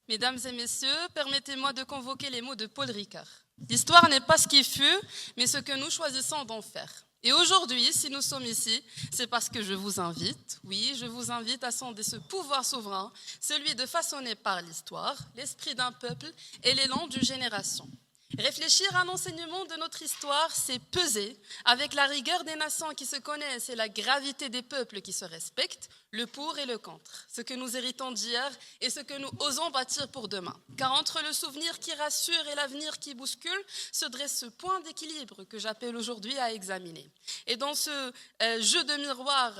Mesdames et messieurs, permettez-moi de convoquer les mots de Paul Ricard. L'histoire n'est pas ce qui fut, mais ce que nous choisissons d'en faire. Et aujourd'hui, si nous sommes ici, c'est parce que je vous invite, oui, je vous invite à sonder ce pouvoir souverain, celui de façonner par l'histoire, l'esprit d'un peuple et l'élan d'une génération. Réfléchir à l'enseignement de notre histoire, c'est peser avec la rigueur des nations qui se connaissent et la gravité des peuples qui se respectent, le pour et le contre, ce que nous héritons d'hier et ce que nous osons bâtir pour demain. Car entre le souvenir qui rassure et l'avenir qui bouscule, se dresse ce point d'équilibre que j'appelle aujourd'hui à examiner. Et dans ce jeu de miroir,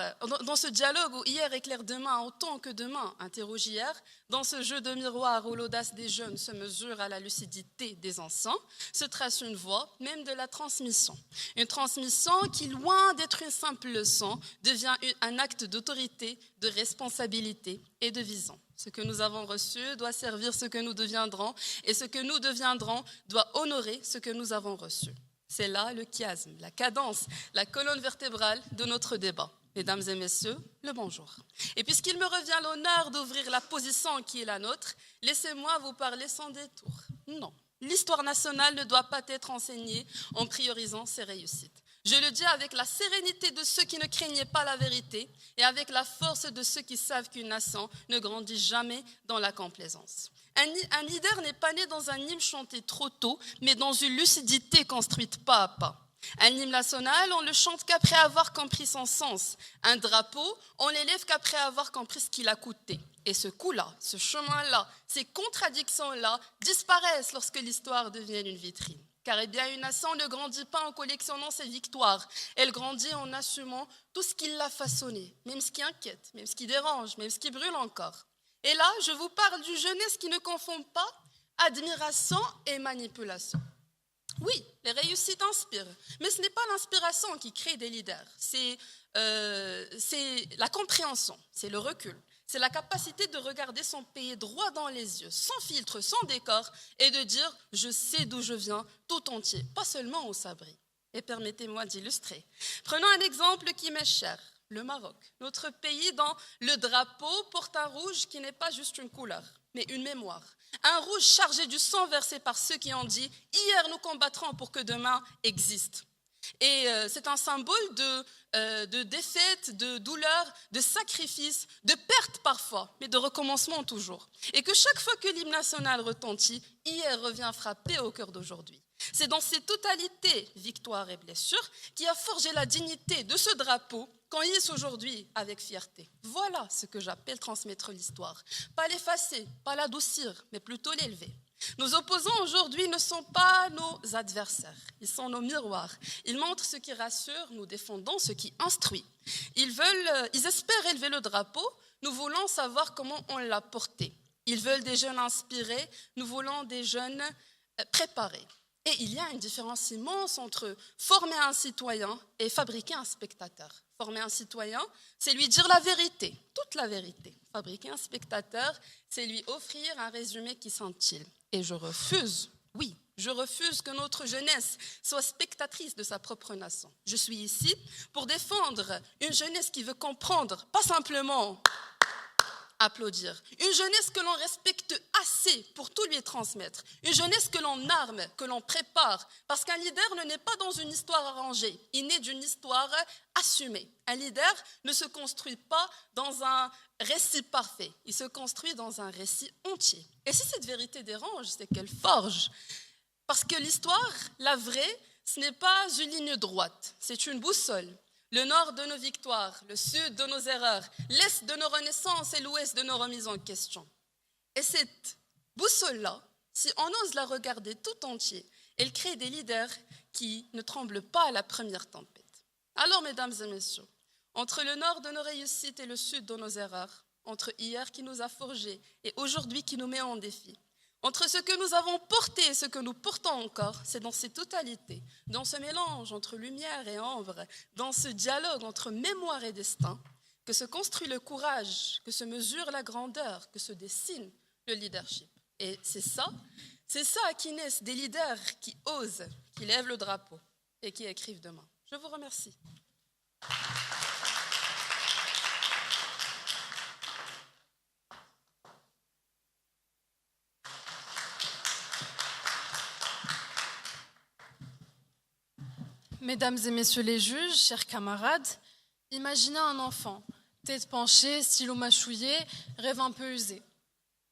dans ce dialogue où hier éclaire demain autant que demain interroge hier, dans ce jeu de miroir où l'audace des jeunes se mesure à la lucidité des anciens, se trace une voie, même de la transmission. Une transmission qui, loin d'être une simple leçon, devient un acte d'autorité, de responsabilité et de vision. Ce que nous avons reçu doit servir ce que nous deviendrons, et ce que nous deviendrons doit honorer ce que nous avons reçu. C'est là le chiasme, la cadence, la colonne vertébrale de notre débat. Mesdames et messieurs, le bonjour. Et puisqu'il me revient l'honneur d'ouvrir la position qui est la nôtre, laissez-moi vous parler sans détour. Non, l'histoire nationale ne doit pas être enseignée en priorisant ses réussites. Je le dis avec la sérénité de ceux qui ne craignaient pas la vérité et avec la force de ceux qui savent qu'une nation ne grandit jamais dans la complaisance. Un leader n'est pas né dans un hymne chanté trop tôt, mais dans une lucidité construite pas à pas. Un hymne national, on le chante qu'après avoir compris son sens. Un drapeau, on l'élève qu'après avoir compris ce qu'il a coûté. Et ce coup-là, ce chemin-là, ces contradictions-là disparaissent lorsque l'histoire devient une vitrine. Car une nation ne grandit pas en collectionnant ses victoires. Elle grandit en assumant tout ce qui l'a façonné, même ce qui inquiète, même ce qui dérange, même ce qui brûle encore. Et là, je vous parle d'une jeunesse qui ne confond pas admiration et manipulation. Oui, les réussites inspirent, mais ce n'est pas l'inspiration qui crée des leaders, c'est la compréhension, c'est le recul. C'est la capacité de regarder son pays droit dans les yeux, sans filtre, sans décor, et de dire « je sais d'où je viens » tout entier, pas seulement au sabri. Et permettez-moi d'illustrer. Prenons un exemple qui m'est cher, le Maroc. Notre pays, dont le drapeau porte un rouge qui n'est pas juste une couleur, mais une mémoire. Un rouge chargé du sang versé par ceux qui ont dit « hier nous combattrons pour que demain existe ». Et c'est un symbole de défaite, de douleur, de sacrifice, de perte parfois, mais de recommencement toujours. Et que chaque fois que l'hymne national retentit, hier revient frapper au cœur d'aujourd'hui. C'est dans ses totalités, victoire et blessure, qui a forgé la dignité de ce drapeau qu'on hisse aujourd'hui avec fierté. Voilà ce que j'appelle transmettre l'histoire. Pas l'effacer, pas l'adoucir, mais plutôt l'élever. Nos opposants aujourd'hui ne sont pas nos adversaires, ils sont nos miroirs. Ils montrent ce qui rassure, nous défendons ce qui instruit. Ils espèrent élever le drapeau, nous voulons savoir comment on l'a porté. Ils veulent des jeunes inspirés, nous voulons des jeunes préparés. Et il y a une différence immense entre former un citoyen et fabriquer un spectateur. Former un citoyen, c'est lui dire la vérité, toute la vérité. Fabriquer un spectateur, c'est lui offrir un résumé qui scintille. Et je refuse, oui, je refuse que notre jeunesse soit spectatrice de sa propre nation. Je suis ici pour défendre une jeunesse qui veut comprendre, pas simplement applaudir. Une jeunesse que l'on respecte assez pour tout lui transmettre. Une jeunesse que l'on arme, que l'on prépare. Parce qu'un leader ne naît pas dans une histoire arrangée. Il naît d'une histoire assumée. Un leader ne se construit pas dans un récit parfait. Il se construit dans un récit entier. Et si cette vérité dérange, c'est qu'elle forge. Parce que l'histoire, la vraie, ce n'est pas une ligne droite. C'est une boussole. Le nord de nos victoires, le sud de nos erreurs, l'est de nos renaissances et l'ouest de nos remises en question. Et cette boussole-là, si on ose la regarder tout entier, elle crée des leaders qui ne tremblent pas à la première tempête. Alors, mesdames et messieurs, entre le nord de nos réussites et le sud de nos erreurs, entre hier qui nous a forgés et aujourd'hui qui nous met en défi, entre ce que nous avons porté et ce que nous portons encore, c'est dans ces totalités, dans ce mélange entre lumière et ombre, dans ce dialogue entre mémoire et destin, que se construit le courage, que se mesure la grandeur, que se dessine le leadership. Et c'est ça qui naissent des leaders qui osent, qui lèvent le drapeau et qui écrivent demain. Je vous remercie. Mesdames et messieurs les juges, chers camarades, imaginez un enfant, tête penchée, stylo mâchouillé, rêve un peu usé.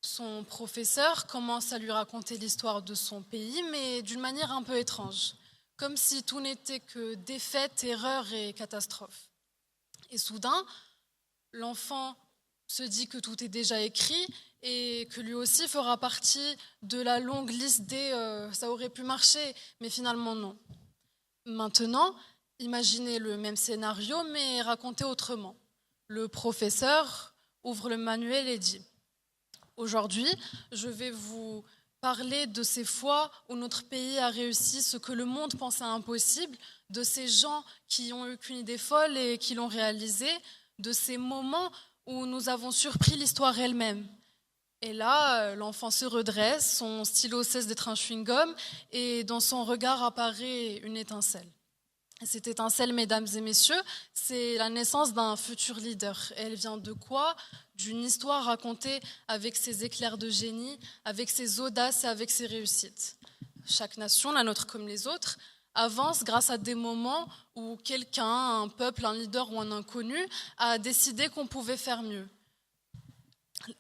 Son professeur commence à lui raconter l'histoire de son pays, mais d'une manière un peu étrange, comme si tout n'était que défaite, erreur et catastrophe. Et soudain, l'enfant se dit que tout est déjà écrit et que lui aussi fera partie de la longue liste des ça aurait pu marcher, mais finalement non. Maintenant, imaginez le même scénario, mais raconté autrement. Le professeur ouvre le manuel et dit « Aujourd'hui, je vais vous parler de ces fois où notre pays a réussi ce que le monde pensait impossible, de ces gens qui ont eu qu'une idée folle et qui l'ont réalisé, de ces moments où nous avons surpris l'histoire elle-même. » Et là, l'enfant se redresse, son stylo cesse d'être un chewing-gum et dans son regard apparaît une étincelle. Et cette étincelle, mesdames et messieurs, c'est la naissance d'un futur leader. Elle vient de quoi ? D'une histoire racontée avec ses éclairs de génie, avec ses audaces et avec ses réussites. Chaque nation, la nôtre comme les autres, avance grâce à des moments où quelqu'un, un peuple, un leader ou un inconnu a décidé qu'on pouvait faire mieux.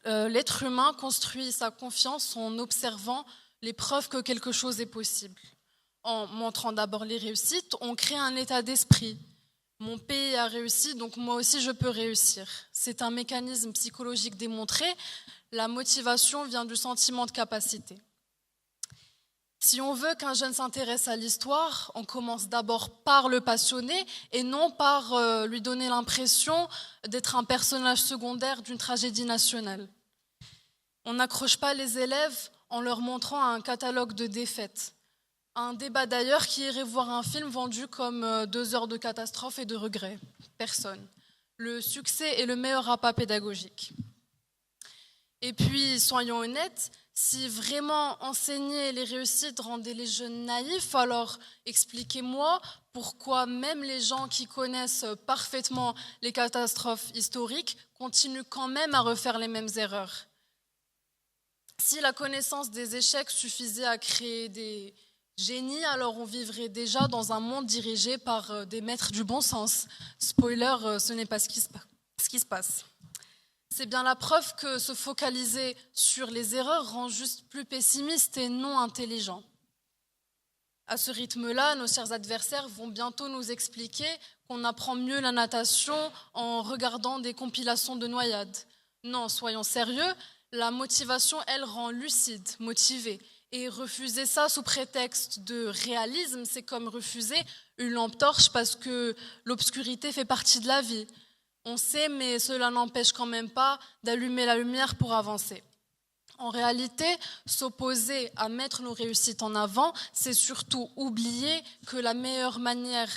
L'être humain construit sa confiance en observant les preuves que quelque chose est possible. En montrant d'abord les réussites, on crée un état d'esprit. Mon pays a réussi, donc moi aussi je peux réussir. C'est un mécanisme psychologique démontré. La motivation vient du sentiment de capacité. Si on veut qu'un jeune s'intéresse à l'histoire, on commence d'abord par le passionner et non par lui donner l'impression d'être un personnage secondaire d'une tragédie nationale. On n'accroche pas les élèves en leur montrant un catalogue de défaites. Un débat d'ailleurs qui irait voir un film vendu comme 2 heures de catastrophe et de regrets. Personne. Le succès est le meilleur appât pédagogique. Et puis, soyons honnêtes, si vraiment enseigner les réussites rendait les jeunes naïfs, alors expliquez-moi pourquoi même les gens qui connaissent parfaitement les catastrophes historiques continuent quand même à refaire les mêmes erreurs. Si la connaissance des échecs suffisait à créer des génies, alors on vivrait déjà dans un monde dirigé par des maîtres du bon sens. Spoiler, ce n'est pas ce qui se passe. C'est bien la preuve que se focaliser sur les erreurs rend juste plus pessimiste et non intelligent. À ce rythme-là, nos chers adversaires vont bientôt nous expliquer qu'on apprend mieux la natation en regardant des compilations de noyades. Non, soyons sérieux, la motivation, elle, rend lucide, motivé. Et refuser ça sous prétexte de réalisme, c'est comme refuser une lampe torche parce que l'obscurité fait partie de la vie. On sait, mais cela n'empêche quand même pas d'allumer la lumière pour avancer. En réalité, s'opposer à mettre nos réussites en avant, c'est surtout oublier que la meilleure manière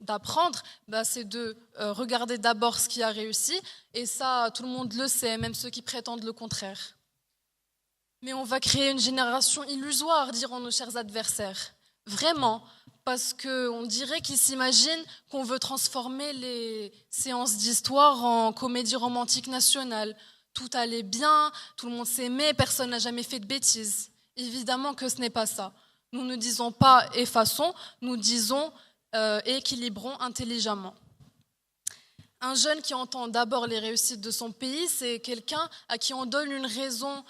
d'apprendre, c'est de regarder d'abord ce qui a réussi. Et ça, tout le monde le sait, même ceux qui prétendent le contraire. Mais on va créer une génération illusoire, diront nos chers adversaires. Vraiment, parce qu'on dirait qu'ils s'imaginent qu'on veut transformer les séances d'histoire en comédie romantique nationale. Tout allait bien, tout le monde s'aimait, personne n'a jamais fait de bêtises. Évidemment que ce n'est pas ça. Nous ne disons pas effaçons, nous disons équilibrons intelligemment. Un jeune qui entend d'abord les réussites de son pays, c'est quelqu'un à qui on donne une raison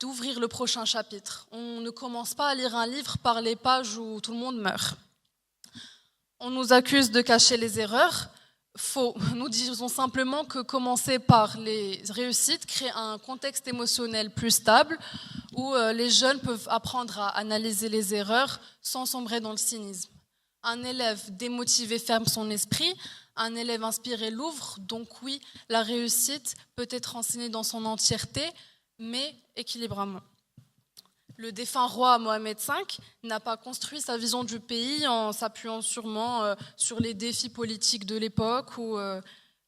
d'ouvrir le prochain chapitre. On ne commence pas à lire un livre par les pages où tout le monde meurt. On nous accuse de cacher les erreurs. Faux. Nous disons simplement que commencer par les réussites crée un contexte émotionnel plus stable où les jeunes peuvent apprendre à analyser les erreurs sans sombrer dans le cynisme. Un élève démotivé ferme son esprit, un élève inspiré l'ouvre. Donc oui, la réussite peut être enseignée dans son entièreté, mais équilibrément. Le défunt roi Mohamed V n'a pas construit sa vision du pays en s'appuyant sûrement sur les défis politiques de l'époque ou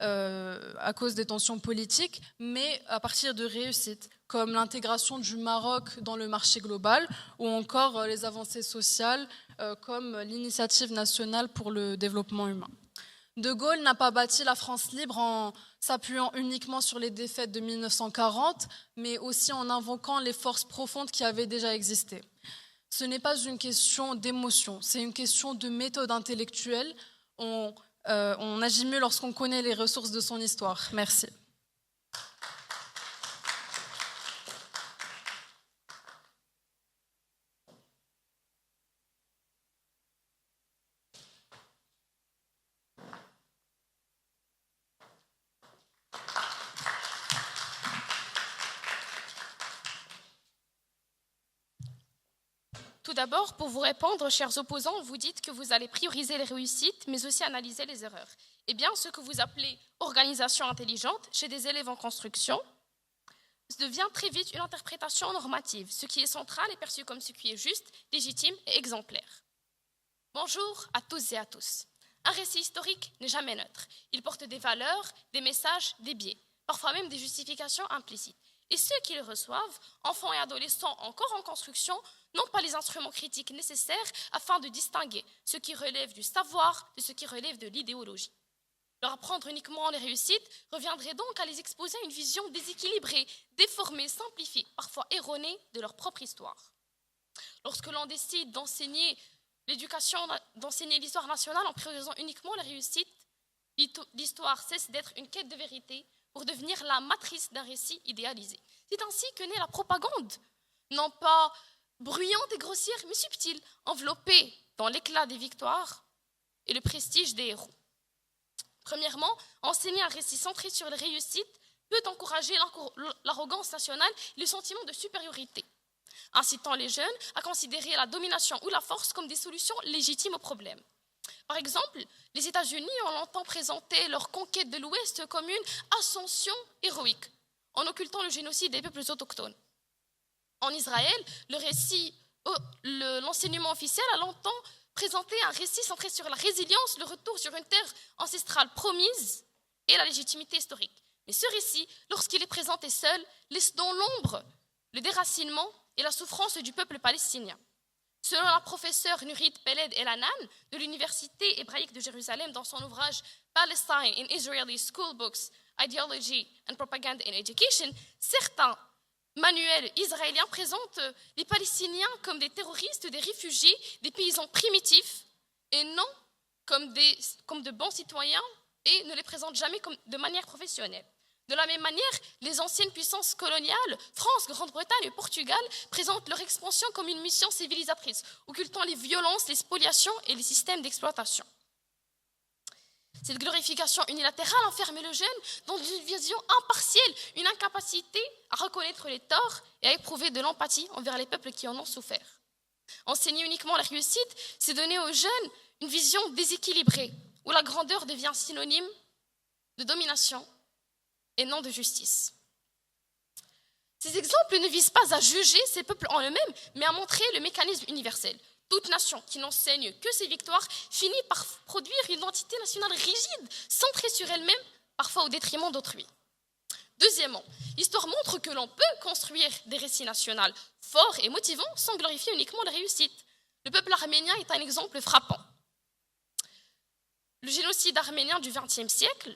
à cause des tensions politiques, mais à partir de réussites, comme l'intégration du Maroc dans le marché global ou encore les avancées sociales comme l'initiative nationale pour le développement humain. De Gaulle n'a pas bâti la France libre en s'appuyant uniquement sur les défaites de 1940, mais aussi en invoquant les forces profondes qui avaient déjà existé. Ce n'est pas une question d'émotion, c'est une question de méthode intellectuelle. On agit mieux lorsqu'on connaît les ressources de son histoire. Merci. Tout d'abord, pour vous répondre, chers opposants, vous dites que vous allez prioriser les réussites, mais aussi analyser les erreurs. Eh bien, ce que vous appelez organisation intelligente chez des élèves en construction devient très vite une interprétation normative. Ce qui est central est perçu comme ce qui est juste, légitime et exemplaire. Bonjour à tous et à tous. Un récit historique n'est jamais neutre. Il porte des valeurs, des messages, des biais, parfois même des justifications implicites. Et ceux qui le reçoivent, enfants et adolescents encore en construction, n'ont pas les instruments critiques nécessaires afin de distinguer ce qui relève du savoir de ce qui relève de l'idéologie. Leur apprendre uniquement les réussites reviendrait donc à les exposer à une vision déséquilibrée, déformée, simplifiée, parfois erronée de leur propre histoire. Lorsque l'on décide d'enseigner l'histoire nationale en priorisant uniquement les réussites, l'histoire cesse d'être une quête de vérité pour devenir la matrice d'un récit idéalisé. C'est ainsi que naît la propagande, non pas bruyante et grossière, mais subtile, enveloppée dans l'éclat des victoires et le prestige des héros. Premièrement, enseigner un récit centré sur les réussites peut encourager l'arrogance nationale et le sentiment de supériorité, incitant les jeunes à considérer la domination ou la force comme des solutions légitimes aux problèmes. Par exemple, les États-Unis ont longtemps présenté leur conquête de l'Ouest comme une ascension héroïque, en occultant le génocide des peuples autochtones. En Israël, l'enseignement officiel a longtemps présenté un récit centré sur la résilience, le retour sur une terre ancestrale promise et la légitimité historique. Mais ce récit, lorsqu'il est présenté seul, laisse dans l'ombre le déracinement et la souffrance du peuple palestinien. Selon la professeure Nurit Peled El-Hanan de l'Université hébraïque de Jérusalem dans son ouvrage Palestine in Israeli School Books, Ideology and Propaganda in Education, certains manuels israéliens présentent les Palestiniens comme des terroristes, des réfugiés, des paysans primitifs et non comme de bons citoyens et ne les présentent jamais de manière professionnelle. De la même manière, les anciennes puissances coloniales, France, Grande-Bretagne et Portugal, présentent leur expansion comme une mission civilisatrice, occultant les violences, les spoliations et les systèmes d'exploitation. Cette glorification unilatérale enferme le jeune dans une vision impartielle, une incapacité à reconnaître les torts et à éprouver de l'empathie envers les peuples qui en ont souffert. Enseigner uniquement la réussite, c'est donner aux jeunes une vision déséquilibrée, où la grandeur devient synonyme de domination et non de justice. Ces exemples ne visent pas à juger ces peuples en eux-mêmes, mais à montrer le mécanisme universel. Toute nation qui n'enseigne que ses victoires finit par produire une identité nationale rigide, centrée sur elle-même, parfois au détriment d'autrui. Deuxièmement, l'histoire montre que l'on peut construire des récits nationaux forts et motivants sans glorifier uniquement les réussites. Le peuple arménien est un exemple frappant. Le génocide arménien du XXe siècle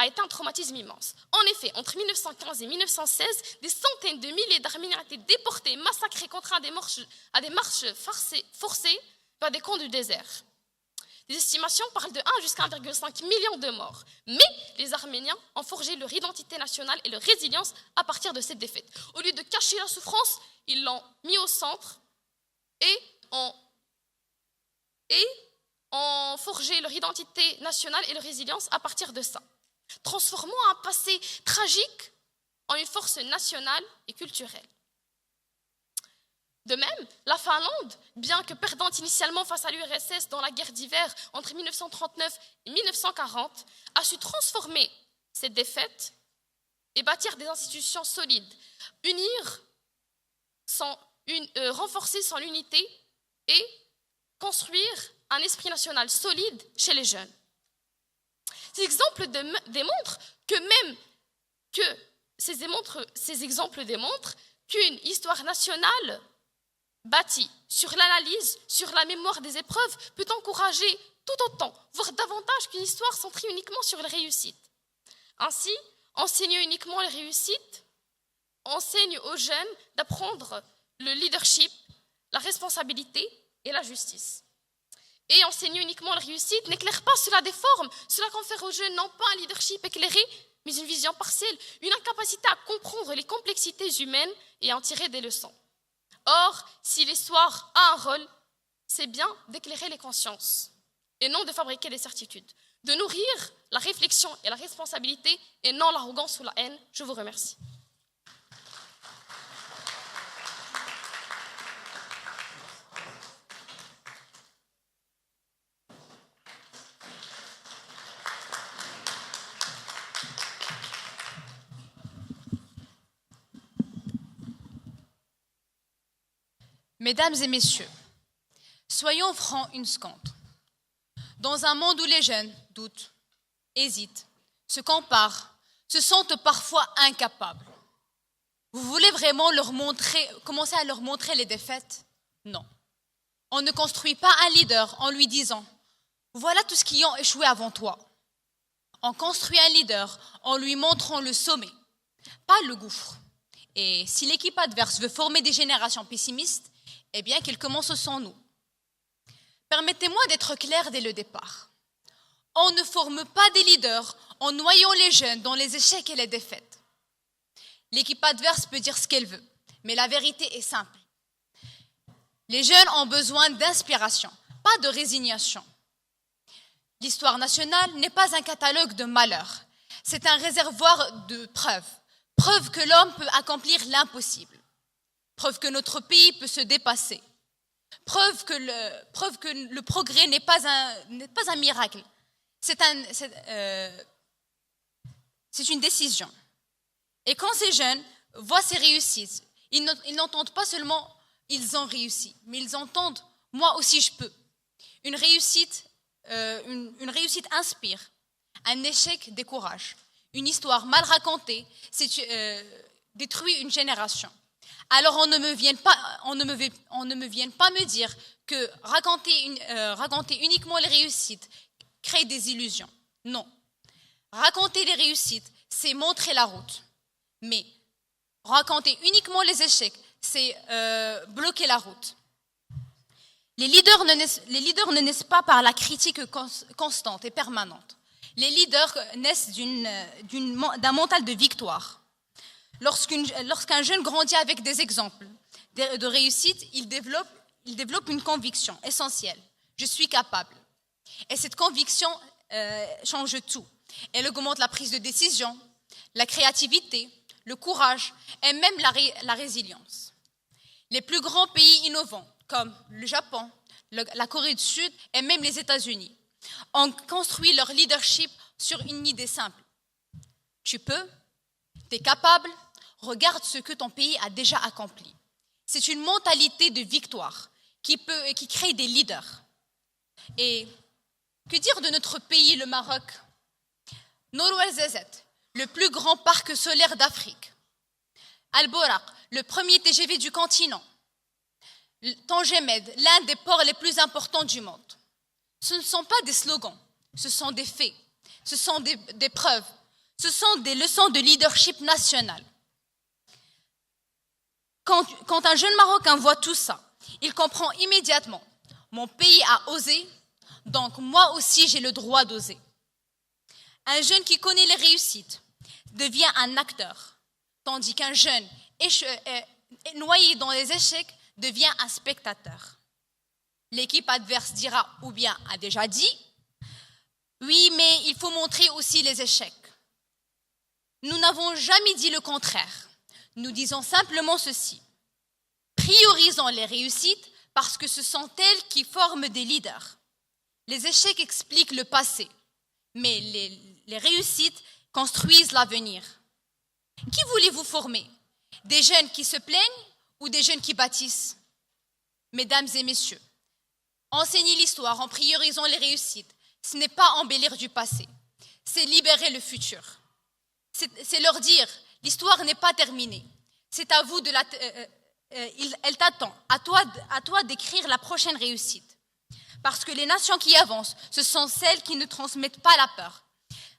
a été un traumatisme immense. En effet, entre 1915 et 1916, des centaines de milliers d'Arméniens ont été déportés, massacrés, contraints à des marches forcées vers des camps du désert. Les estimations parlent de 1 jusqu'à 1,5 million de morts. Mais les Arméniens ont forgé leur identité nationale et leur résilience à partir de cette défaite. Au lieu de cacher la souffrance, ils l'ont mis au centre et ont forgé leur identité nationale et leur résilience à partir de ça, transformant un passé tragique en une force nationale et culturelle. De même, la Finlande, bien que perdante initialement face à l'URSS dans la guerre d'hiver entre 1939 et 1940, a su transformer cette défaite et bâtir des institutions solides, renforcer son unité et construire un esprit national solide chez les jeunes. Ces exemples démontrent qu'une histoire nationale bâtie sur l'analyse, sur la mémoire des épreuves, peut encourager tout autant, voire davantage qu'une histoire centrée uniquement sur les réussites. Ainsi, enseigner uniquement les réussites enseigne aux jeunes d'apprendre le leadership, la responsabilité et la justice. Et enseigner uniquement la réussite n'éclaire pas cela des formes. Cela confère aux jeunes non pas un leadership éclairé, mais une vision partielle, une incapacité à comprendre les complexités humaines et à en tirer des leçons. Or, si l'histoire a un rôle, c'est bien d'éclairer les consciences et non de fabriquer des certitudes, de nourrir la réflexion et la responsabilité et non l'arrogance ou la haine. Je vous remercie. Mesdames et messieurs, soyons francs une seconde. Dans un monde où les jeunes doutent, hésitent, se comparent, se sentent parfois incapables, vous voulez vraiment commencer à leur montrer les défaites? Non. On ne construit pas un leader en lui disant « Voilà tout ce qui ont échoué avant toi ». On construit un leader en lui montrant le sommet, pas le gouffre. Et si l'équipe adverse veut former des générations pessimistes, eh bien qu'elle commence sans nous. Permettez-moi d'être clair dès le départ. On ne forme pas des leaders en noyant les jeunes dans les échecs et les défaites. L'équipe adverse peut dire ce qu'elle veut, mais la vérité est simple. Les jeunes ont besoin d'inspiration, pas de résignation. L'histoire nationale n'est pas un catalogue de malheurs, c'est un réservoir de preuves. Preuve que l'homme peut accomplir l'impossible. Preuve que notre pays peut se dépasser. Preuve que le progrès n'est pas un miracle. C'est une décision. Et quand ces jeunes voient ces réussites, ils n'entendent pas seulement « ils ont réussi », mais ils entendent « moi aussi je peux ». Une réussite inspire, un échec décourage. Une histoire mal racontée détruit une génération. Alors on ne me vienne pas me dire que raconter uniquement les réussites crée des illusions. Non. Raconter les réussites, c'est montrer la route. Mais raconter uniquement les échecs, c'est bloquer la route. Les leaders ne naissent pas par la critique constante et permanente. Les leaders naissent d'un mental de victoire. Lorsqu'un jeune grandit avec des exemples de réussite, il développe une conviction essentielle. Je suis capable. Et cette conviction change tout. Elle augmente la prise de décision, la créativité, le courage et même la résilience. Les plus grands pays innovants, comme le Japon, la Corée du Sud et même les États-Unis, ont construit leur leadership sur une idée simple. Tu peux, tu es capable, regarde ce que ton pays a déjà accompli. C'est une mentalité de victoire qui crée des leaders. Et que dire de notre pays, le Maroc? Nor El Zazat, le plus grand parc solaire d'Afrique. Al Boraq, le premier TGV du continent. Tanger Med, l'un des ports les plus importants du monde. Ce ne sont pas des slogans, ce sont des faits, ce sont des preuves, ce sont des leçons de leadership national. Quand un jeune Marocain voit tout ça, il comprend immédiatement « Mon pays a osé, donc moi aussi j'ai le droit d'oser ». Un jeune qui connaît les réussites devient un acteur, tandis qu'un jeune noyé dans les échecs devient un spectateur. L'équipe adverse dira ou bien a déjà dit « Oui, mais il faut montrer aussi les échecs ». Nous n'avons jamais dit le contraire. Nous disons simplement ceci. Priorisons les réussites parce que ce sont elles qui forment des leaders. Les échecs expliquent le passé, mais les réussites construisent l'avenir. Qui voulez-vous former? Des jeunes qui se plaignent ou des jeunes qui bâtissent? Mesdames et messieurs, enseigner l'histoire en priorisant les réussites, ce n'est pas embellir du passé, c'est libérer le futur. C'est leur dire, l'histoire n'est pas terminée. C'est à vous elle t'attend, à toi d'écrire la prochaine réussite. Parce que les nations qui avancent, ce sont celles qui ne transmettent pas la peur,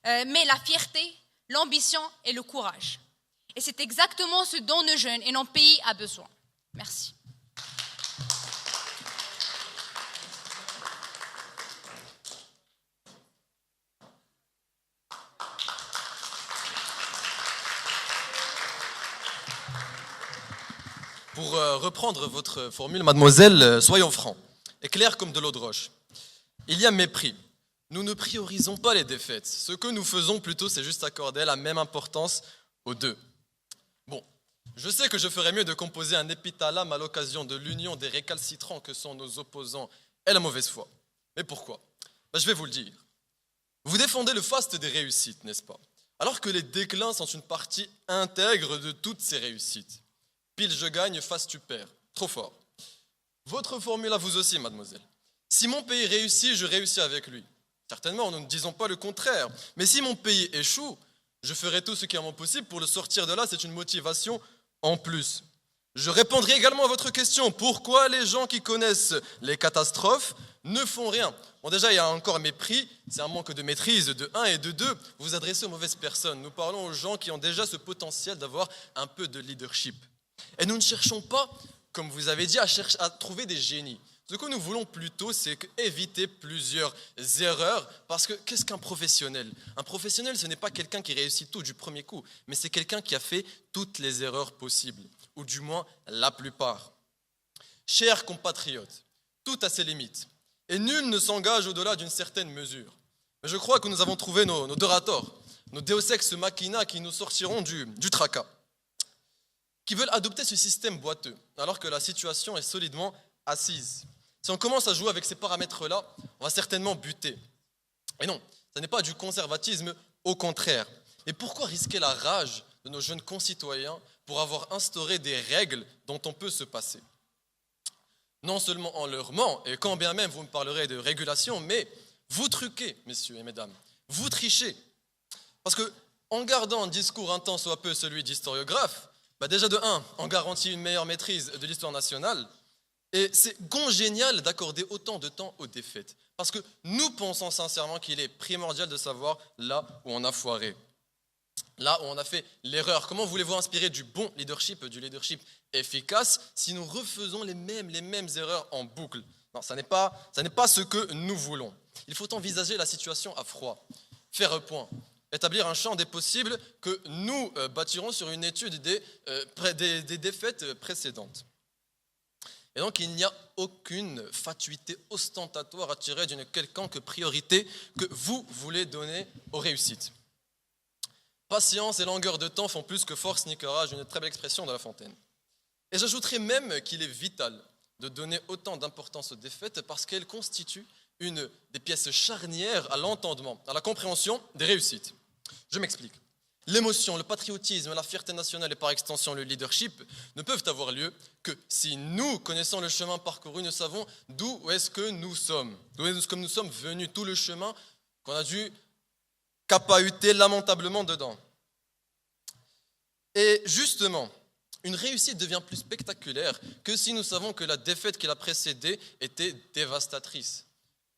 mais la fierté, l'ambition et le courage. Et c'est exactement ce dont nos jeunes et nos pays ont besoin. Merci. Pour reprendre votre formule, mademoiselle, soyons francs et clairs comme de l'eau de roche. Il y a mépris. Nous ne priorisons pas les défaites. Ce que nous faisons plutôt, c'est juste accorder la même importance aux deux. Bon, je sais que je ferais mieux de composer un épithalame à l'occasion de l'union des récalcitrants que sont nos opposants et la mauvaise foi. Mais pourquoi ? Je vais vous le dire. Vous défendez le faste des réussites, n'est-ce pas ? Alors que les déclins sont une partie intègre de toutes ces réussites. Pile je gagne, face tu perds. Trop fort. Votre formule à vous aussi, mademoiselle. Si mon pays réussit, je réussis avec lui. Certainement, nous ne disons pas le contraire. Mais si mon pays échoue, je ferai tout ce qui est en mon possible pour le sortir de là. C'est une motivation en plus. Je répondrai également à votre question. Pourquoi les gens qui connaissent les catastrophes ne font rien ? Bon, déjà, il y a encore mépris. C'est un manque de maîtrise de 1 et de 2. Vous vous adressez aux mauvaises personnes. Nous parlons aux gens qui ont déjà ce potentiel d'avoir un peu de leadership. Et nous ne cherchons pas, comme vous avez dit, à trouver des génies. Ce que nous voulons plutôt, c'est éviter plusieurs erreurs, parce que qu'est-ce qu'un professionnel ? Un professionnel, ce n'est pas quelqu'un qui réussit tout du premier coup, mais c'est quelqu'un qui a fait toutes les erreurs possibles, ou du moins la plupart. Chers compatriotes, tout a ses limites, et nul ne s'engage au-delà d'une certaine mesure. Mais je crois que nous avons trouvé nos Dorators, nos Deus Ex Machina qui nous sortiront du tracas, qui veulent adopter ce système boiteux, alors que la situation est solidement assise. Si on commence à jouer avec ces paramètres-là, on va certainement buter. Et non, ce n'est pas du conservatisme, au contraire. Et pourquoi risquer la rage de nos jeunes concitoyens pour avoir instauré des règles dont on peut se passer ? Non seulement on leur ment, et quand bien même vous me parlerez de régulation, mais vous truquez, messieurs et mesdames, vous trichez. Parce que en gardant un discours un tant soit peu celui d'historiographe, déjà de 1, on garantit une meilleure maîtrise de l'histoire nationale. Et c'est congénial d'accorder autant de temps aux défaites. Parce que nous pensons sincèrement qu'il est primordial de savoir là où on a foiré. Là où on a fait l'erreur. Comment voulez-vous inspirer du bon leadership, du leadership efficace, si nous refaisons les mêmes erreurs en boucle ? Non, ça n'est pas ce que nous voulons. Il faut envisager la situation à froid. Faire point. Établir un champ des possibles que nous bâtirons sur une étude des défaites précédentes. Et donc, il n'y a aucune fatuité ostentatoire à tirer d'une quelconque priorité que vous voulez donner aux réussites. Patience et longueur de temps font plus que force ni courage, une très belle expression de La Fontaine. Et j'ajouterais même qu'il est vital de donner autant d'importance aux défaites parce qu'elles constituent une des pièces charnières à l'entendement, à la compréhension des réussites. Je m'explique. L'émotion, le patriotisme, la fierté nationale et par extension le leadership ne peuvent avoir lieu que si nous connaissons le chemin parcouru, nous savons d'où est-ce que nous sommes, d'où est-ce que nous sommes venus, tout le chemin qu'on a dû capahuter lamentablement dedans. Et justement, une réussite devient plus spectaculaire que si nous savons que la défaite qui l'a précédée était dévastatrice.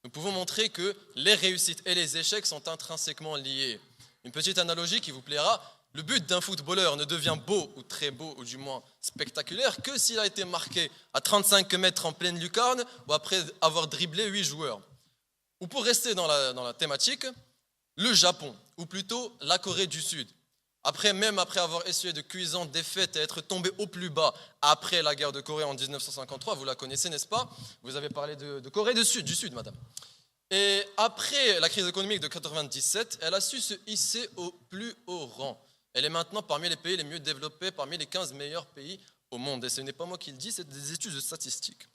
Nous pouvons montrer que les réussites et les échecs sont intrinsèquement liés. Une petite analogie qui vous plaira, le but d'un footballeur ne devient beau ou très beau ou du moins spectaculaire que s'il a été marqué à 35 mètres en pleine lucarne ou après avoir dribblé 8 joueurs. Ou pour rester dans la thématique, le Japon, ou plutôt la Corée du Sud. Après avoir essuyé de cuisantes défaites et être tombé au plus bas après la guerre de Corée en 1953, vous la connaissez, n'est-ce pas ? Vous avez parlé de Corée du Sud, madame. Et après la crise économique de 1997, elle a su se hisser au plus haut rang. Elle est maintenant parmi les pays les mieux développés, parmi les 15 meilleurs pays au monde. Et ce n'est pas moi qui le dis, c'est des études statistiques.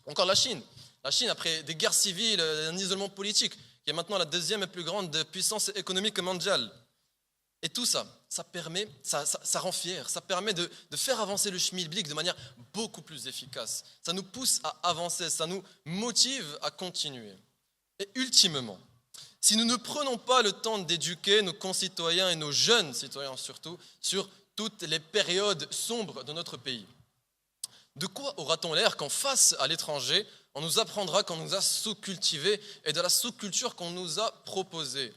Encore la Chine. La Chine, après des guerres civiles, un isolement politique, qui est maintenant la deuxième plus grande puissance économique mondiale. Et tout ça, ça rend fier, ça permet de faire avancer le schmilblick de manière beaucoup plus efficace. Ça nous pousse à avancer, ça nous motive à continuer. Et ultimement, si nous ne prenons pas le temps d'éduquer nos concitoyens et nos jeunes citoyens surtout sur toutes les périodes sombres de notre pays, de quoi aura-t-on l'air quand face à l'étranger, on nous apprendra qu'on nous a sous-cultivés et de la sous-culture qu'on nous a proposée ?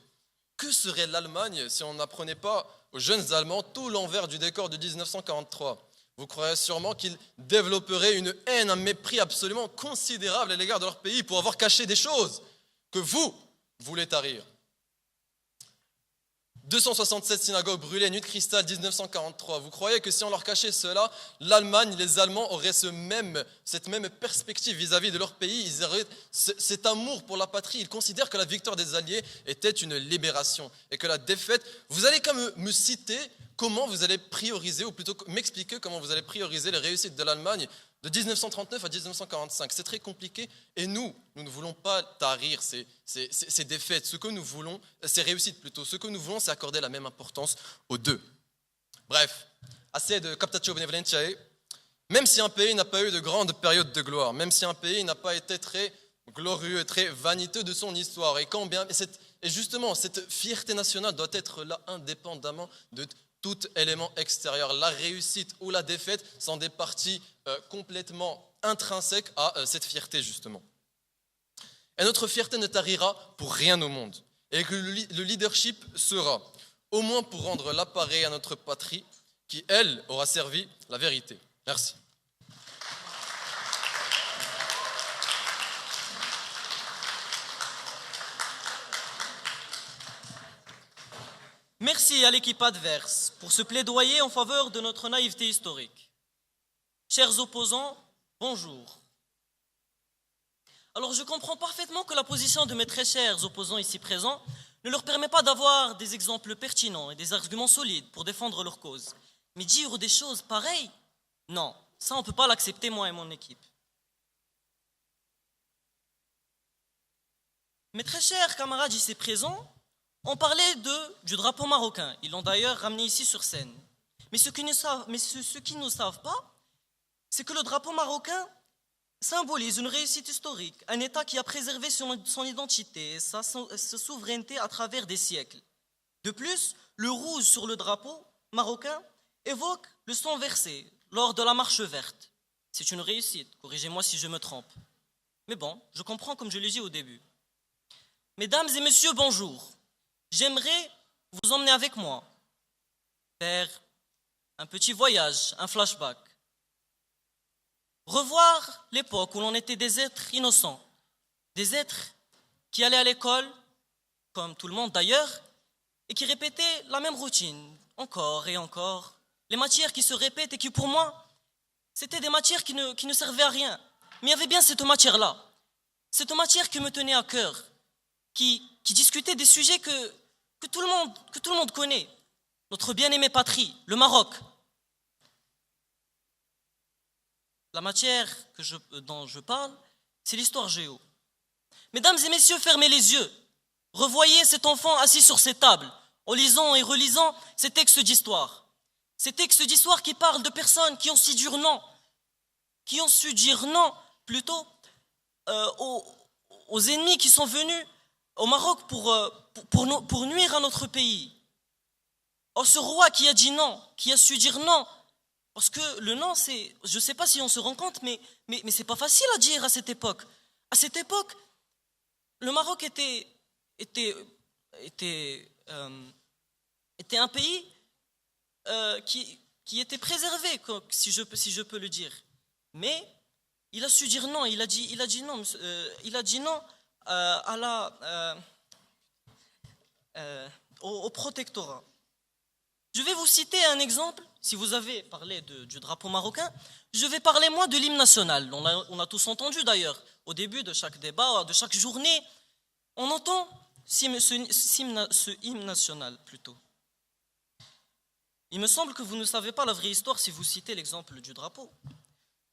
Que serait l'Allemagne si on n'apprenait pas aux jeunes Allemands tout l'envers du décor de 1943 ? Vous croyez sûrement qu'ils développeraient une haine, un mépris absolument considérable à l'égard de leur pays pour avoir caché des choses que vous voulez tarir. 267 synagogues brûlées, nuit de cristal 1943. Vous croyez que si on leur cachait cela, l'Allemagne, les Allemands auraient cette même perspective vis-à-vis de leur pays, ils auraient cet amour pour la patrie, ils considèrent que la victoire des Alliés était une libération et que la défaite, vous allez quand même me citer comment vous allez prioriser, ou plutôt m'expliquer comment vous allez prioriser les réussites de l'Allemagne de 1939 à 1945. C'est très compliqué et nous ne voulons pas tarir ces défaites. Ce que nous voulons, ces réussites plutôt, ce que nous voulons, c'est accorder la même importance aux deux. Bref, assez de captatio benevolentiae. Même si un pays n'a pas eu de grande période de gloire, même si un pays n'a pas été très glorieux, très vaniteux de son histoire, et justement, cette fierté nationale doit être là indépendamment de tout élément extérieur. La réussite ou la défaite sont des parties complètement intrinsèques à cette fierté, justement. Et notre fierté ne tarira pour rien au monde. Et que le leadership sera, au moins pour rendre l'appareil à notre patrie, qui, elle, aura servi la vérité. Merci. Merci à l'équipe adverse pour ce plaidoyer en faveur de notre naïveté historique. Chers opposants, bonjour. Alors je comprends parfaitement que la position de mes très chers opposants ici présents ne leur permet pas d'avoir des exemples pertinents et des arguments solides pour défendre leur cause. Mais dire des choses pareilles, non, ça on ne peut pas l'accepter moi et mon équipe. Mes très chers camarades ici présents, on parlait du drapeau marocain. Ils l'ont d'ailleurs ramené ici sur scène. Mais ceux qui ne savent pas, c'est que le drapeau marocain symbolise une réussite historique, un État qui a préservé son identité et sa souveraineté à travers des siècles. De plus, le rouge sur le drapeau marocain évoque le sang versé lors de la marche verte. C'est une réussite, corrigez-moi si je me trompe. Mais bon, je comprends comme je l'ai dit au début. Mesdames et messieurs, bonjour. J'aimerais vous emmener avec moi faire un petit voyage, un flashback. Revoir l'époque où l'on était des êtres innocents, des êtres qui allaient à l'école, comme tout le monde d'ailleurs, et qui répétaient la même routine, encore et encore. Les matières qui se répètent et qui pour moi, c'était des matières qui ne servaient à rien. Mais il y avait bien cette matière-là, cette matière qui me tenait à cœur, qui discutait des sujets que tout le monde connaît. Notre bien-aimée patrie, le Maroc. La matière dont je parle, c'est l'histoire géo. Mesdames et messieurs, fermez les yeux. Revoyez cet enfant assis sur cette table, en lisant et relisant ces textes d'histoire. Ces textes d'histoire qui parlent de personnes qui ont su dire non, plutôt aux ennemis qui sont venus au Maroc pour nuire à notre pays. Or, ce roi qui a dit non, qui a su dire non, parce que le non, je ne sais pas si on se rend compte, mais c'est pas facile à dire à cette époque. À cette époque, le Maroc était un pays qui était préservé, si je peux le dire. Mais il a su dire non, il a dit non au protectorat. Je vais vous citer un exemple. Si vous avez parlé du drapeau marocain, je vais parler moi de l'hymne national. On a tous entendu d'ailleurs, au début de chaque débat, de chaque journée, on entend ce hymne national plutôt. Il me semble que vous ne savez pas la vraie histoire si vous citez l'exemple du drapeau.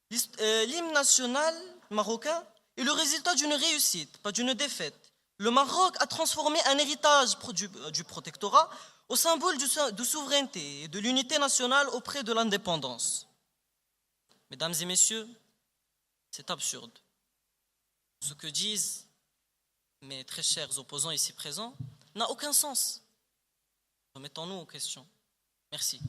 L'hymne national marocain est le résultat d'une réussite, pas d'une défaite. Le Maroc a transformé un héritage du protectorat au symbole de souveraineté et de l'unité nationale auprès de l'indépendance. Mesdames et messieurs, c'est absurde. Ce que disent mes très chers opposants ici présents n'a aucun sens. Remettons-nous aux questions. Merci.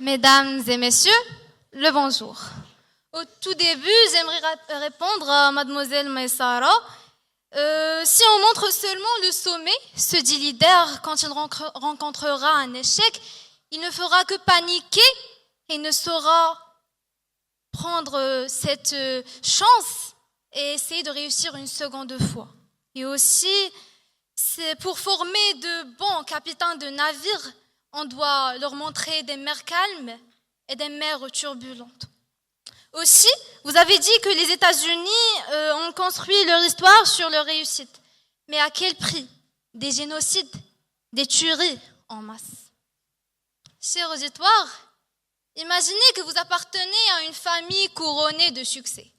Mesdames et messieurs, le bonjour. Au tout début, j'aimerais répondre à mademoiselle Maïsara. Si on montre seulement le sommet, se dit leader, quand il rencontrera un échec, il ne fera que paniquer et ne saura prendre cette chance et essayer de réussir une seconde fois. Et aussi, c'est pour former de bons capitaines de navires, on doit leur montrer des mers calmes et des mers turbulentes. Aussi, vous avez dit que les États-Unis ont construit leur histoire sur leur réussite. Mais à quel prix? Des génocides, des tueries en masse. Chers auditoires, imaginez que vous appartenez à une famille couronnée de succès.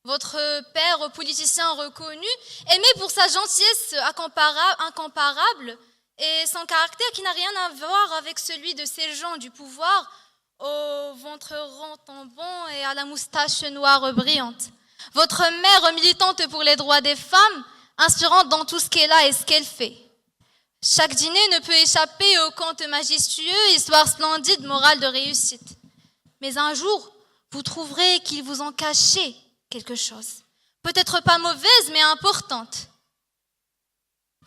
Votre père, politicien reconnu, aimé pour sa gentillesse incomparable et son caractère qui n'a rien à voir avec celui de ces gens du pouvoir, au ventre rond tombant et à la moustache noire brillante. Votre mère militante pour les droits des femmes, inspirante dans tout ce qu'elle a et ce qu'elle fait. Chaque dîner ne peut échapper aux contes majestueux, histoires splendides, morales de réussite. Mais un jour, vous trouverez qu'ils vous ont caché quelque chose. Peut-être pas mauvaise, mais importante.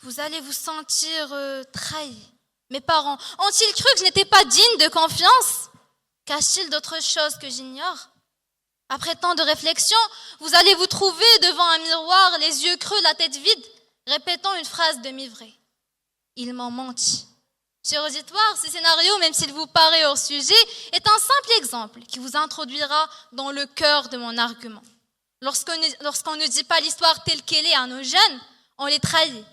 Vous allez vous sentir trahi. Mes parents ont-ils cru que je n'étais pas digne de confiance? Cachent-ils d'autres choses que j'ignore? Après tant de réflexion, vous allez vous trouver devant un miroir, les yeux creux, la tête vide, répétant une phrase demi-vraie. Ils m'ont menti. Cher auditoire, ce scénario, même s'il vous paraît hors sujet, est un simple exemple qui vous introduira dans le cœur de mon argument. Lorsqu'on ne dit pas l'histoire telle qu'elle est à nos jeunes, on les trahit.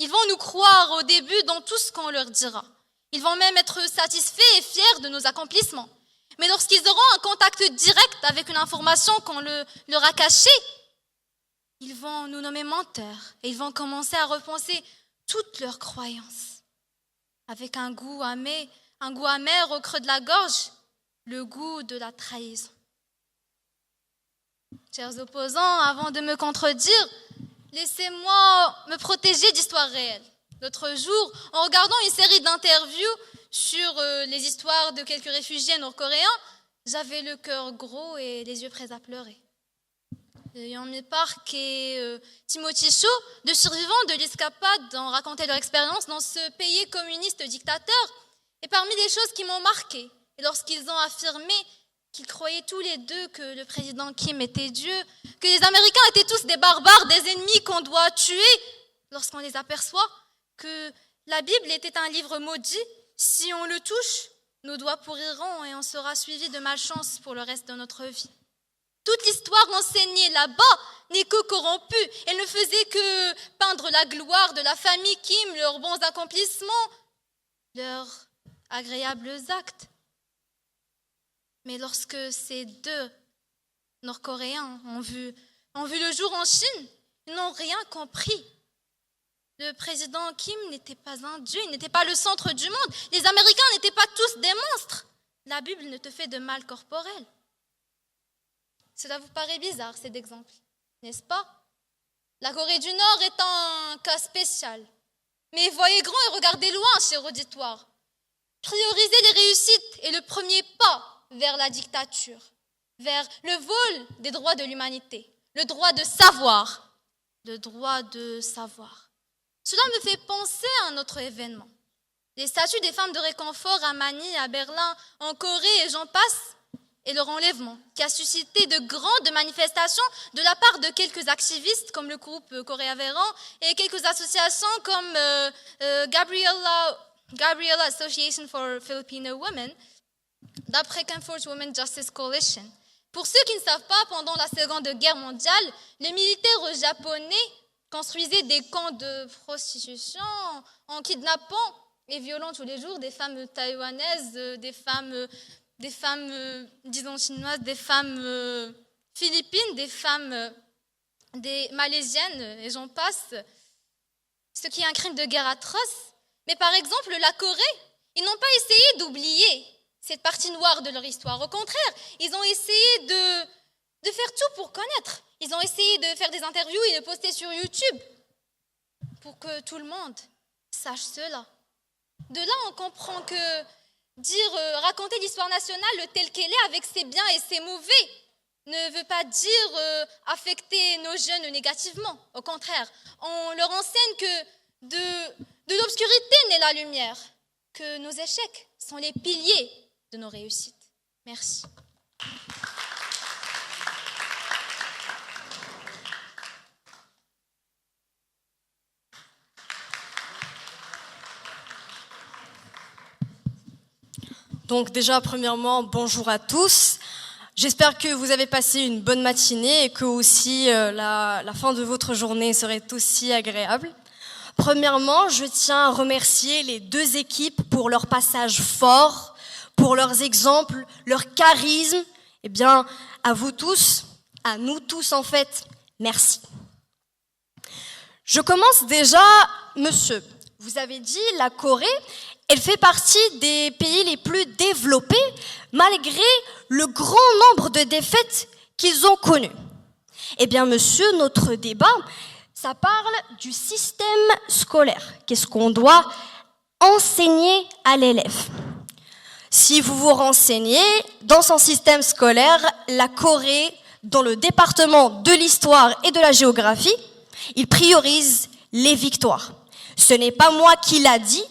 Ils vont nous croire au début dans tout ce qu'on leur dira. Ils vont même être satisfaits et fiers de nos accomplissements. Mais lorsqu'ils auront un contact direct avec une information qu'on leur a cachée, ils vont nous nommer menteurs et ils vont commencer à repenser toutes leurs croyances. Avec un goût amer au creux de la gorge, le goût de la trahison. Chers opposants, avant de me contredire, laissez-moi me protéger d'histoires réelles. L'autre jour, en regardant une série d'interviews sur les histoires de quelques réfugiés nord-coréens, j'avais le cœur gros et les yeux prêts à pleurer. Yeonmi Park et Timothy Cho, deux survivants de l'escapade, ont raconté leur expérience dans ce pays communiste dictateur. Et parmi les choses qui m'ont marqué, et lorsqu'ils ont affirmé qu'ils croyaient tous les deux que le président Kim était Dieu, que les Américains étaient tous des barbares, des ennemis qu'on doit tuer, lorsqu'on les aperçoit, que la Bible était un livre maudit, si on le touche, nos doigts pourriront et on sera suivi de malchance pour le reste de notre vie. Toute l'histoire enseignée là-bas n'est que corrompue. Elle ne faisait que peindre la gloire de la famille Kim, leurs bons accomplissements, leurs agréables actes. Mais lorsque ces deux Nord-Coréens ont vu le jour en Chine, ils n'ont rien compris. Le président Kim n'était pas un dieu, il n'était pas le centre du monde. Les Américains n'étaient pas tous des monstres. La Bible ne te fait de mal corporel. Cela vous paraît bizarre, cet exemple, n'est-ce pas? La Corée du Nord est un cas spécial. Mais voyez grand et regardez loin, cher auditoire. Prioriser les réussites est le premier pas vers la dictature, vers le vol des droits de l'humanité, le droit de savoir, le droit de savoir. Cela me fait penser à un autre événement. Les statues des femmes de réconfort à Manille, à Berlin, en Corée et j'en passe, et leur enlèvement, qui a suscité de grandes manifestations de la part de quelques activistes comme le groupe Coréa Véran et quelques associations comme Gabriela Association for Filipino Women, d'après Comfort Women Justice Coalition. Pour ceux qui ne savent pas, pendant la Seconde Guerre mondiale, les militaires japonais construisaient des camps de prostitution en kidnappant et violant tous les jours des femmes taïwanaises, des femmes disons chinoises, des femmes philippines, des femmes des malaisiennes, et j'en passe, ce qui est un crime de guerre atroce. Mais par exemple, la Corée, ils n'ont pas essayé d'oublier cette partie noire de leur histoire. Au contraire, ils ont essayé de faire tout pour connaître. Ils ont essayé de faire des interviews et de poster sur YouTube pour que tout le monde sache cela. De là, on comprend que raconter l'histoire nationale telle qu'elle est avec ses biens et ses mauvais ne veut pas dire affecter nos jeunes négativement. Au contraire, on leur enseigne que de l'obscurité naît la lumière, que nos échecs sont les piliers de nos réussites. Merci. Donc déjà, premièrement, bonjour à tous. J'espère que vous avez passé une bonne matinée et que aussi la fin de votre journée serait aussi agréable. Premièrement, je tiens à remercier les deux équipes pour leur passage fort, pour leurs exemples, leur charisme. Eh bien, à vous tous, à nous tous en fait, merci. Je commence déjà, monsieur. Vous avez dit la Corée, elle fait partie des pays les plus développés malgré le grand nombre de défaites qu'ils ont connues. Eh bien, monsieur, notre débat, ça parle du système scolaire. Qu'est-ce qu'on doit enseigner à l'élève? Si vous vous renseignez, dans son système scolaire, la Corée, dans le département de l'histoire et de la géographie, il priorise les victoires. Ce n'est pas moi qui l'a dit,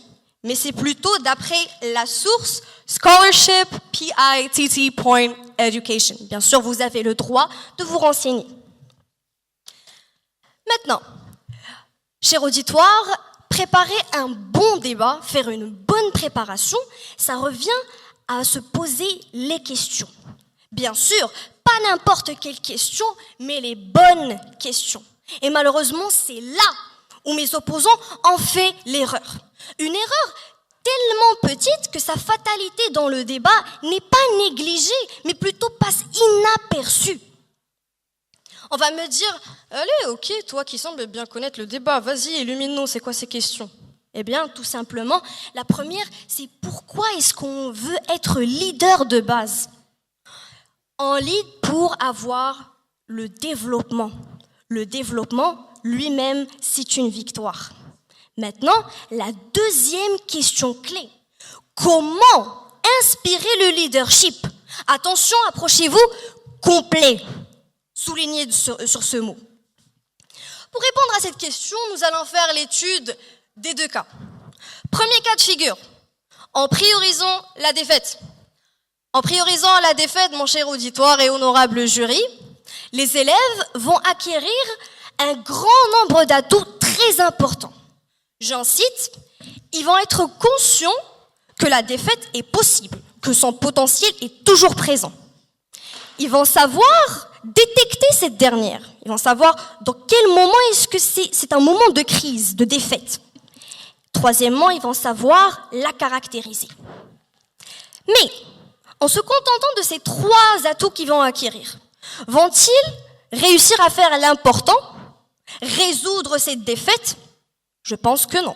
mais c'est plutôt d'après la source scholarship.pitt.education. Bien sûr, vous avez le droit de vous renseigner. Maintenant, cher auditoire, préparer un bon débat, faire une bonne préparation, ça revient à se poser les questions. Bien sûr, pas n'importe quelle question, mais les bonnes questions. Et malheureusement, c'est là où mes opposants ont fait l'erreur. Une erreur tellement petite que sa fatalité dans le débat n'est pas négligée, mais plutôt passe inaperçue. On va me dire, allez, ok, toi qui sembles bien connaître le débat, vas-y, illumine-nous, c'est quoi ces questions? Eh bien, tout simplement, la première, c'est pourquoi est-ce qu'on veut être leader de base? En lead pour avoir le développement. Le développement, lui-même, c'est une victoire. Maintenant, la deuxième question clé. Comment inspirer le leadership? Attention, approchez-vous, complet. Soulignez sur ce mot. Pour répondre à cette question, nous allons faire l'étude des deux cas. Premier cas de figure, en priorisant la défaite. En priorisant la défaite, mon cher auditoire et honorable jury, les élèves vont acquérir un grand nombre d'atouts très importants. J'en cite, ils vont être conscients que la défaite est possible, que son potentiel est toujours présent. Ils vont savoir détecter cette dernière. Ils vont savoir dans quel moment est-ce que c'est un moment de crise, de défaite. Troisièmement, ils vont savoir la caractériser. Mais, en se contentant de ces trois atouts qu'ils vont acquérir, vont-ils réussir à faire l'important, résoudre cette défaite? Je pense que non.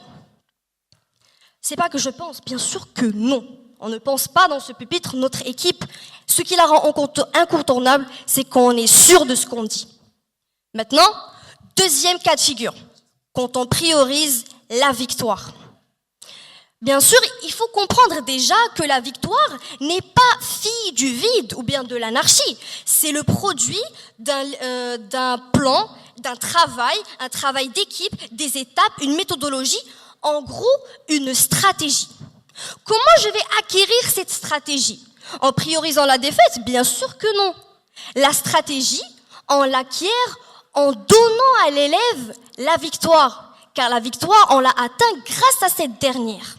C'est pas que je pense, bien sûr que non. On ne pense pas dans ce pupitre, notre équipe. Ce qui la rend incontournable, c'est qu'on est sûr de ce qu'on dit. Maintenant, deuxième cas de figure, quand on priorise la victoire. Bien sûr, il faut comprendre déjà que la victoire n'est pas fille du vide ou bien de l'anarchie. C'est le produit d'un plan, d'un travail, un travail d'équipe, des étapes, une méthodologie, en gros, une stratégie. Comment je vais acquérir cette stratégie? En priorisant la défaite? Bien sûr que non. La stratégie, on l'acquiert en donnant à l'élève la victoire, car la victoire, on l'a atteint grâce à cette dernière.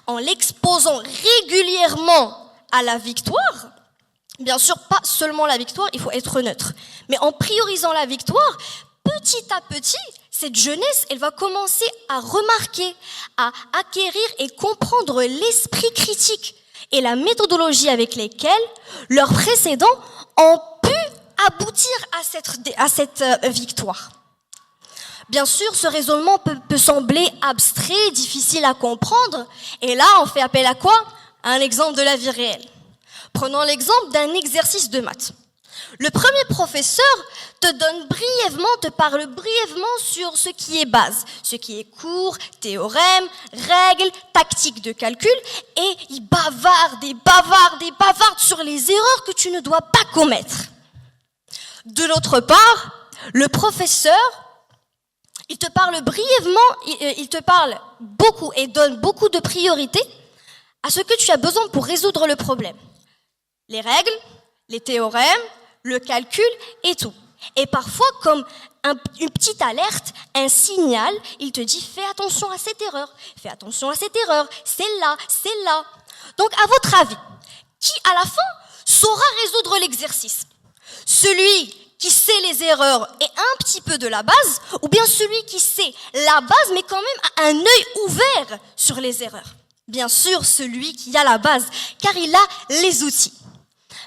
En l'exposant régulièrement à la victoire, bien sûr, pas seulement la victoire, il faut être neutre, mais en priorisant la victoire, petit à petit, cette jeunesse, elle va commencer à remarquer, à acquérir et comprendre l'esprit critique et la méthodologie avec lesquelles leurs précédents ont pu aboutir à cette victoire. Bien sûr, ce raisonnement peut sembler abstrait, difficile à comprendre, et là, on fait appel à quoi? À un exemple de la vie réelle. Prenons l'exemple d'un exercice de maths. Le premier professeur te parle brièvement sur ce qui est base, ce qui est cours, théorème, règles, tactiques de calcul, et il bavarde sur les erreurs que tu ne dois pas commettre. De l'autre part, le professeur, il te parle brièvement, il te parle beaucoup et donne beaucoup de priorité à ce que tu as besoin pour résoudre le problème. Les règles, les théorèmes, le calcul et tout. Et parfois, comme une petite alerte, un signal, il te dit « fais attention à cette erreur, fais attention à cette erreur, celle-là, celle-là ». Donc, à votre avis, qui à la fin saura résoudre l'exercice? Celui qui sait les erreurs et un petit peu de la base, ou bien celui qui sait la base mais quand même a un œil ouvert sur les erreurs? Bien sûr, celui qui a la base, car il a les outils.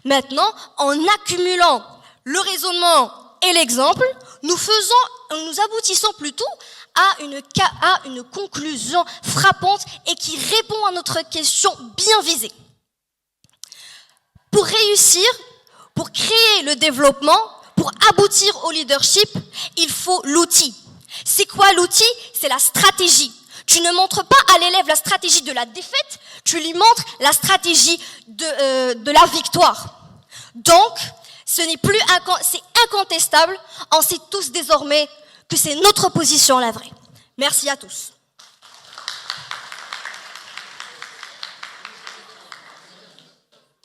Maintenant, en accumulant le raisonnement et l'exemple, nous aboutissons plutôt à une conclusion frappante et qui répond à notre question bien visée. Pour réussir, pour créer le développement, pour aboutir au leadership, il faut l'outil. C'est quoi l'outil? C'est la stratégie. Tu ne montres pas à l'élève la stratégie de la défaite, tu lui montres la stratégie de la victoire. Donc, c'est incontestable, on sait tous désormais que c'est notre position la vraie. Merci à tous.